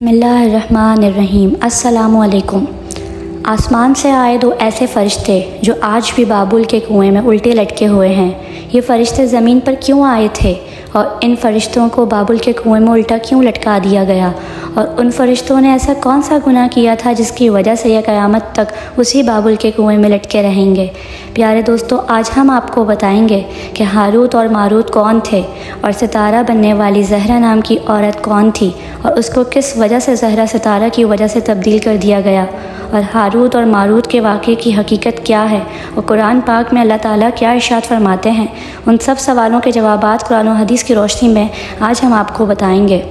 बिस्मिल्लाहिर्रहमानिर्रहीम। अस्सलामु अलैकुम। आसमान से आए दो ऐसे फ़रिश्ते जो आज भी बाबुल के कुएं में उल्टे लटके हुए हैं। ये फ़रिश्ते ज़मीन पर क्यों आए थे और इन फ़रिश्तों को बाबुल के कुएं में उल्टा क्यों लटका दिया गया, और उन फ़रिश्तों ने ऐसा कौन सा गुनाह किया था जिसकी वजह से यह क़यामत तक उसी बाबुल के कुएं में लटके रहेंगे। प्यारे दोस्तों, आज हम आपको बताएंगे कि हारूत और मारूत कौन थे और सितारा बनने वाली ज़हरा नाम की औरत कौन थी और उसको किस वजह से ज़हरा सितारा की वजह से तब्दील कर दिया गया, और हारूत और मारूत के वाक़े की हकीकत क्या है और कुरान पाक में अल्लाह ताला क्या इरशाद फरमाते हैं। उन सब सवालों के जवाबात कुरान और हदीस की रोशनी में आज हम आपको बताएंगे।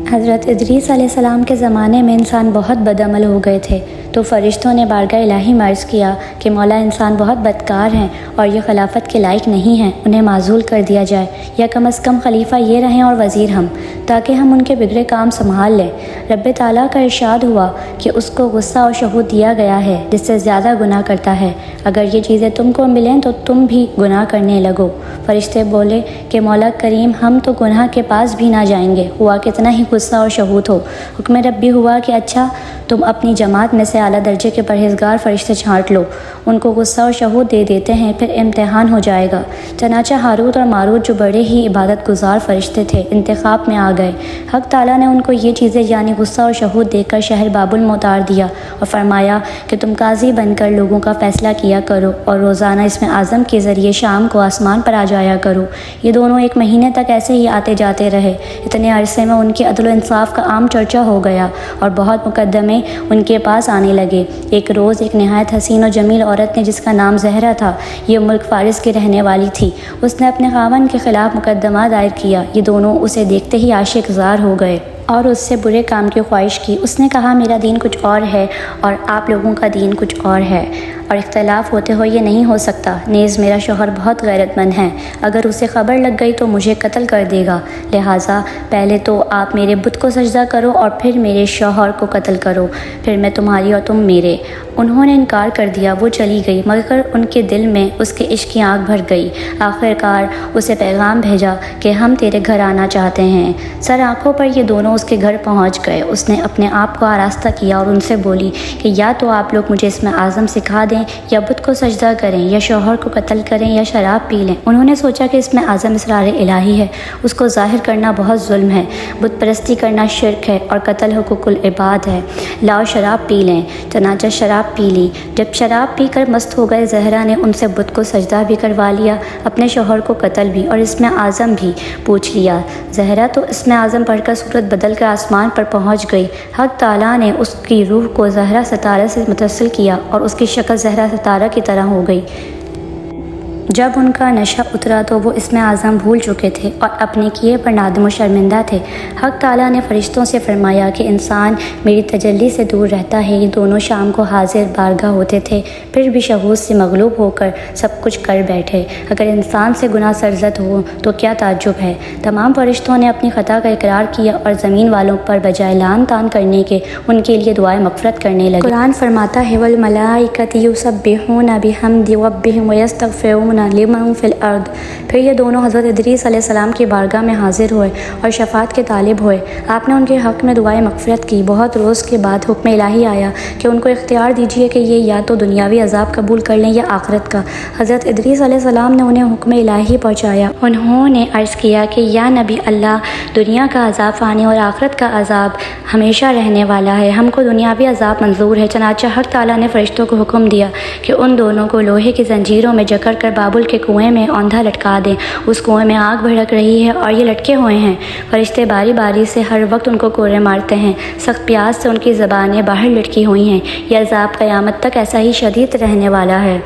हज़रत इदरीस अलैहिस्सलाम के ज़माने में इंसान बहुत बदअमल हो गए थे, तो फ़रिश्तों ने बारगाह इलाही में अर्ज़ किया कि मौला, इंसान बहुत बदकार हैं और ये खिलाफत के लायक नहीं हैं, उन्हें माज़ूल कर दिया जाए, या कम अज़ कम खलीफा ये रहें और वज़ीर हम, ताकि हम उनके बिगड़े काम संभाल लें। रब्बे ताला का इरशाद हुआ कि उसको गुस्सा और शहूद दिया गया है जिससे ज़्यादा गुनाह करता है। अगर ये चीज़ें तुमको मिलें तो तुम भी गुनाह करने लगो। फ़रिश्ते बोले कि मौला करीम, हम तो गुनाह के पास भी ना जाएंगे, हुआ कितना ही गुस्सा और शहूद हो। हुक्म रब्बी हुआ कि अच्छा, तुम अपनी जमात में से आला दर्जे के परहेज़गार फ़रिश्ते छांट लो, उनको गुस्सा और शहूद दे देते हैं, फिर इम्तिहान हो जाएगा। चनाचा हारूत और मारूत जो बड़े ही इबादत गुजार फ़रिश्ते थे, इंतखाब में आ गए। हक़ ताला ने उनको ये चीज़ें यानी गुस्सा और शहूद देकर शहर बाबुल में उतार दिया और फरमाया कि तुम काजी बनकर लोगों का फ़ैसला किया करो और रोज़ाना इसमें आज़म के ज़रिए शाम को आसमान पर आ जाया करो। ये दोनों 1 महीने तक ऐसे ही आते जाते रहे। इतने अरसे में उनके अदल इंसाफ का आम चर्चा हो गया और बहुत मुकद्दमे उनके पास आने लगे। एक रोज़ एक नहायत हसीन और जमील औरत ने, जिसका नाम ज़हरा था, ये मुल्क फ़ारिस की रहने वाली थी, उसने अपने ख़ावंद के ख़िलाफ़ मुकदमा दायर किया। ये दोनों उसे देखते ही आशिक़ ज़ार हो गए और उससे बुरे काम की ख्वाहिश की। उसने कहा, मेरा दीन कुछ और है और आप लोगों का दीन कुछ और है, और इख्तलाफ होते हुए ये नहीं हो सकता। नेज़ मेरा शौहर बहुत गैरतमंद है, अगर उसे ख़बर लग गई तो मुझे कत्ल कर देगा, लिहाजा पहले तो आप मेरे बुत को सजदा करो और फिर मेरे शौहर को कत्ल करो, फिर मैं तुम्हारी और तुम मेरे। उन्होंने इनकार कर दिया। वो चली गई, मगर उनके दिल में उसके इश्क की आग भर गई। आखिरकार उसे पैगाम भेजा कि हम तेरे घर आना चाहते हैं। सर आँखों पर ये दोनों उसके घर पहुंच गए। उसने अपने आप को आरास्ता किया और उनसे बोली कि या तो आप लोग मुझे इसमें आज़म सिखा दें, या बुत को सजदा करें, या शौहर को कत्ल करें, या शराब पी लें। उन्होंने सोचा कि इसमें आज़म इसरार इलाही है, उसको ज़ाहिर करना बहुत जुल्म है, बुत परस्ती करना शिरक है और कत्ल हुकूकुल इबाद है। लाओ शराब पी लें। चनाचा शराब पी ली। जब शराब पी कर मस्त हो गए, ज़हरा ने उनसे बुत को सजदा भी करवा लिया, अपने शौहर को कत्ल भी और इसमें आज़म भी पूछ लिया। ज़हरा तो इसमें आज़म पढ़कर सूरत बदल कर आसमान पर पहुंच गई। हक़ ताला ने उसकी रूह को ज़हरा सितारा से मुतसिल किया और उसकी शक्ल ज़हरा सितारा की तरह हो गई। जब उनका नशा उतरा तो वो इसमें आज़म भूल चुके थे और अपने किए पर नादिम व शर्मिंदा थे। हक़ ताला ने फ़रिश्तों से फरमाया कि इंसान मेरी तजल्ली से दूर रहता है। ये दोनों शाम को हाजिर बारगाह होते थे, फिर भी शहूद से मगलूब होकर सब कुछ कर बैठे। अगर इंसान से गुनाह सरज़द हो तो क्या ताज्जुब है। तमाम फ़रिश्तों ने अपनी ख़ता का इकरार किया और ज़मीन वालों पर बजाय लान तान करने के उनके लिए दुआए मग़फ़िरत करने लगे। कुरान फरमाता है, वल मलाइकतु युसब्बिहूना बिहम्दि रब्बिहिम व यस्तग़फ़िरूना लिमन फ़िल अर्द। फिर ये दोनों हज़रत इदरीस अलैहिस्सलाम की बारगाह में हाजिर हुए और शफ़ाअत के तालिब हुए। आपने उनके हक़ में दुआए मग़फ़िरत की। बहुत रोज़ के बाद हुक्म इलाही आया कि उनको इख्तियार दीजिए कि ये या तो दुनियावी अज़ाब कबूल कर लें या आखिरत का। हज़रत इदरीस अलैहिस्सलाम ने उन्हें हुक्म इलाही पहुँचाया। उन्होंने अर्ज़ किया कि या नबी अल्लाह, दुनिया का अज़ाब फ़ानी और आखिरत का अज़ाब हमेशा रहने वाला है, हमको दुनियावी अज़ाब मंजूर है। चनाचा हक़ ताला ने फ़रिश्तों को हुक्म दिया कि उन दोनों को लोहे की ज़ंजीरों में जकड़ कर बाबुल के कुएं में औंधा लटका दें। उस कुएं में आग भड़क रही है और ये लटके हुए हैं। फ़रिश्ते बारी बारी से हर वक्त उनको कोरे मारते हैं। सख्त प्यास से उनकी ज़बानें बाहर लटकी हुई हैं। यह अज़ाब क़यामत तक ऐसा ही शदीद रहने वाला है।